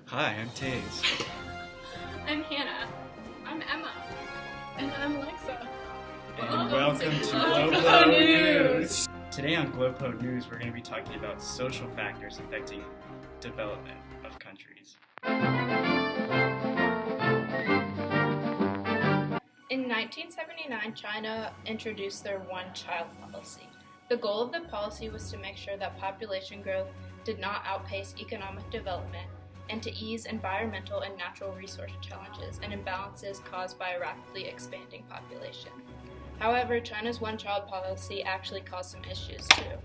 Hi, I'm Tays. I'm Hannah. I'm Emma. And I'm Alexa. And welcome to GloPo News! Today on GloPo News, we're going to be talking about social factors affecting development of countries. In 1979, China introduced their one-child policy. The goal of the policy was to make sure that population growth did not outpace economic development and to ease environmental and natural resource challenges and imbalances caused by a rapidly expanding population. However, China's one-child policy actually caused some issues too.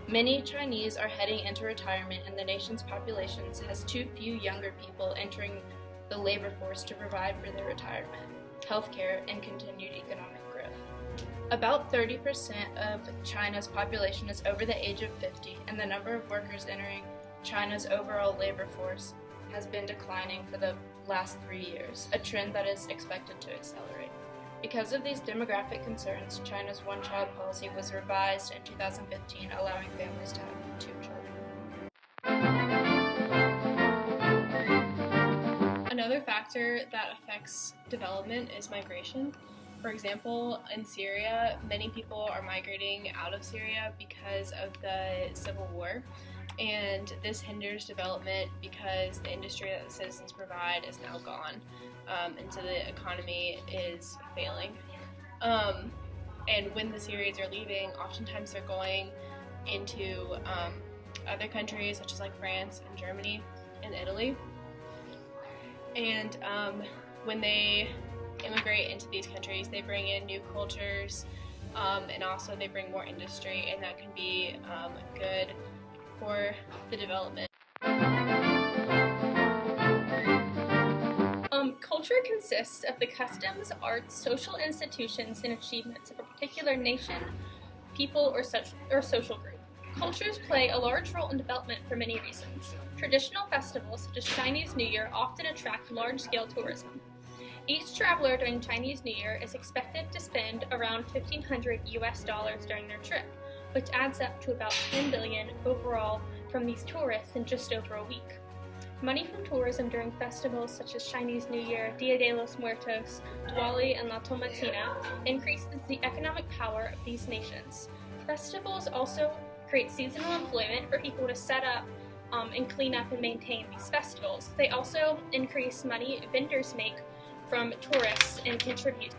Many Chinese are heading into retirement, and the nation's population has too few younger people entering the labor force to provide for their retirement, healthcare, and continued economic growth. About 30% of China's population is over the age of 50, and the number of workers entering China's overall labor force has been declining for the last 3 years, a trend that is expected to accelerate. Because of these demographic concerns, China's one-child policy was revised in 2015, allowing families to have 2 children. Another factor that affects development is migration. For example, in Syria, many people are migrating out of Syria because of the civil war, and this hinders development because the industry that the citizens provide is now gone, and so the economy is failing. And when the Syrians are leaving, oftentimes they're going into other countries such as like France and Germany and Italy. And when they immigrate into these countries, they bring in new cultures, and also they bring more industry, and that can be good for the development. Culture consists of the customs, arts, social institutions, and achievements of a particular nation, people, or social group. Cultures play a large role in development for many reasons. Traditional festivals, such as Chinese New Year, often attract large-scale tourism. Each traveler during Chinese New Year is expected to spend around $1,500 during their trip, which adds up to about $10 billion overall from these tourists in just over a week. Money from tourism during festivals such as Chinese New Year, Dia de los Muertos, Diwali, and La Tomatina increases the economic power of these nations. Festivals also create seasonal employment for people to set up and clean up and maintain these festivals. They also increase money vendors make from tourists and contribute.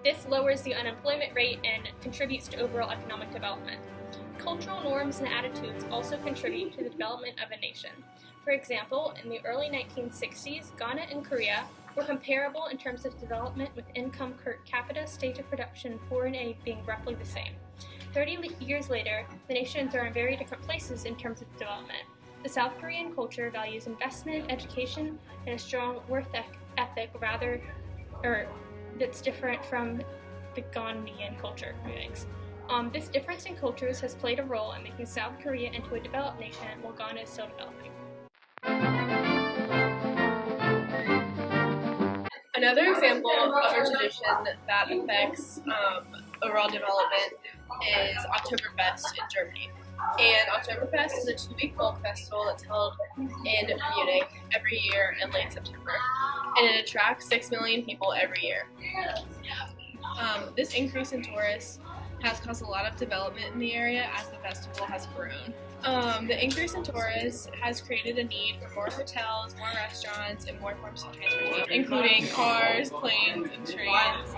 This lowers the unemployment rate and contributes to overall economic development. Cultural norms and attitudes also contribute to the development of a nation. For example, in the early 1960s, Ghana and Korea were comparable in terms of development, with income per capita, state of production, and foreign aid being roughly the same. 30 years later, the nations are in very different places in terms of development. The South Korean culture values investment, education, and a strong work ethic that's different from the Ghanaian culture. This difference in cultures has played a role in making South Korea into a developed nation, while Ghana is still developing. Another example of a tradition that affects overall development is Oktoberfest in Germany. And Oktoberfest is a 2-week folk festival that's held in Munich every year in late September. And it attracts 6 million people every year. This increase in tourists has caused a lot of development in the area as the festival has grown. The increase in tourists has created a need for more hotels, more restaurants, and more forms of transportation, including cars, planes, and trains.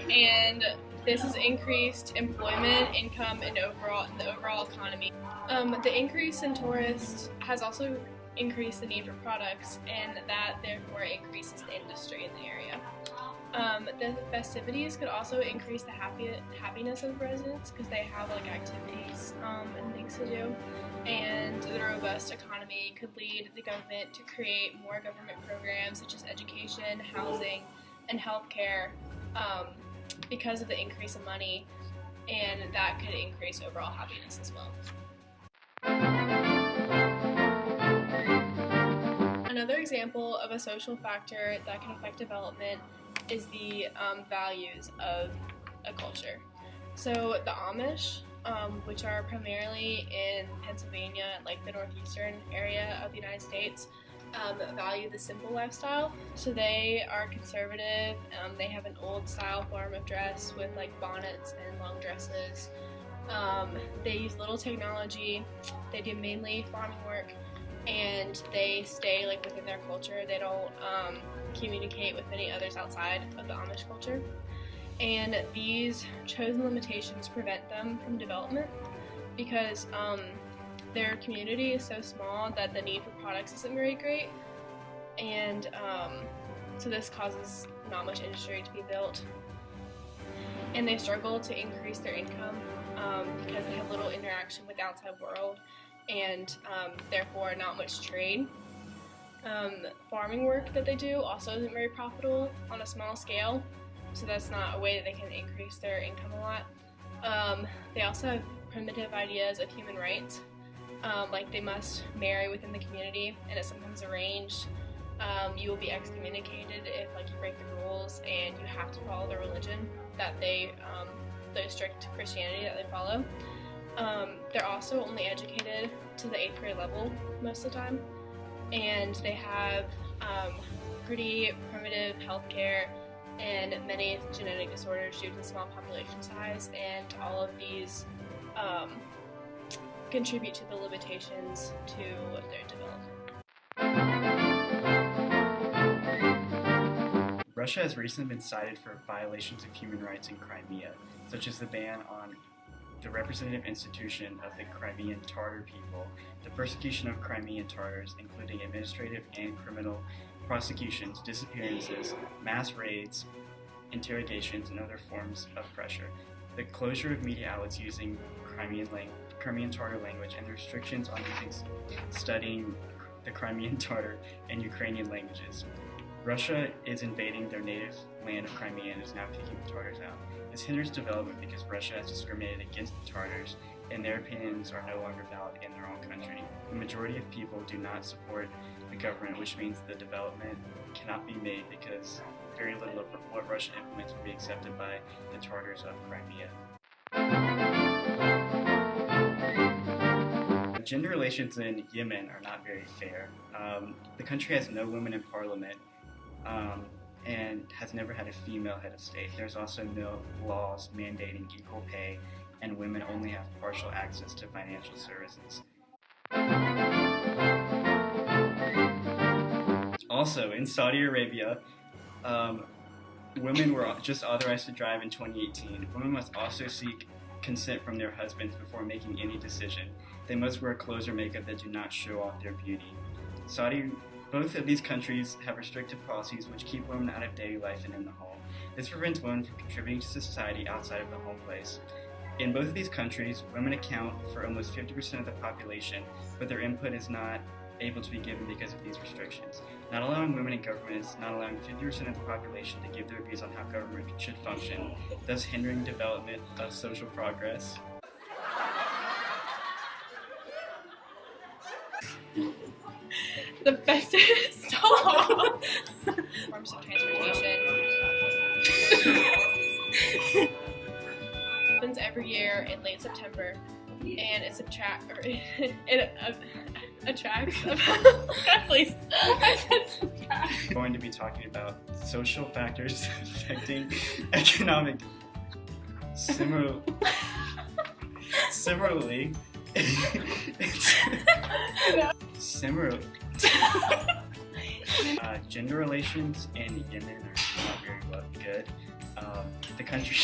And this has increased employment, income, and the overall economy. The increase in tourists has also increased the need for products, and that therefore increases the industry in the area. The festivities could also increase the happiness of residents because they have like activities and things to do. And the robust economy could lead the government to create more government programs such as education, housing, and healthcare because of the increase in money, and that could increase overall happiness as well. Another example of a social factor that can affect development is the values of a culture. So the Amish, which are primarily in Pennsylvania, like the northeastern area of the United States, value the simple lifestyle. So they are conservative. They have an old style form of dress with like bonnets and long dresses. They use little technology. They do mainly farming work, and they stay like within their culture. They don't communicate with any others outside of the Amish culture. And these chosen limitations prevent them from development because their community is so small that the need for products isn't very great, and so this causes not much industry to be built. And they struggle to increase their income because they have little interaction with the outside world, and therefore not much trade. Farming work that they do also isn't very profitable on a small scale, so that's not a way that they can increase their income a lot. They also have primitive ideas of human rights, like they must marry within the community, and it's sometimes arranged. You will be excommunicated if like you break the rules, and you have to follow the religion that the strict Christianity that they follow. They're also only educated to the 8th grade level most of the time, and they have pretty primitive healthcare and many genetic disorders due to the small population size, and all of these contribute to the limitations to their development. Russia has recently been cited for violations of human rights in Crimea, such as the ban on the representative institution of the Crimean Tatar people, the persecution of Crimean Tatars, including administrative and criminal prosecutions, disappearances, mass raids, interrogations, and other forms of pressure, the closure of media outlets using Crimean Tatar language, and the restrictions on studying the Crimean Tatar and Ukrainian languages. Russia is invading their native land of Crimea and is now kicking the Tatars out. This hinders development because Russia has discriminated against the Tatars, and their opinions are no longer valid in their own country. The majority of people do not support the government, which means the development cannot be made because very little of what Russia implements will be accepted by the Tatars of Crimea. Gender relations in Yemen are not very fair. The country has no women in parliament, and has never had a female head of state. There's also no laws mandating equal pay, and women only have partial access to financial services. Also, in Saudi Arabia, women were just authorized to drive in 2018. Women must also seek consent from their husbands before making any decision. They must wear clothes or makeup that do not show off their beauty. Both of these countries have restrictive policies which keep women out of daily life and in the home. This prevents women from contributing to society outside of the home place. In both of these countries, women account for almost 50% of the population, but their input is not able to be given because of these restrictions. Not allowing women in government is not allowing 50% of the population to give their views on how government should function, thus hindering development of social progress. The fastest forms of transportation happens every year in late September, and it attracts please. We're going to be talking about social factors affecting economic. Similarly, gender relations in Yemen are not very good. The country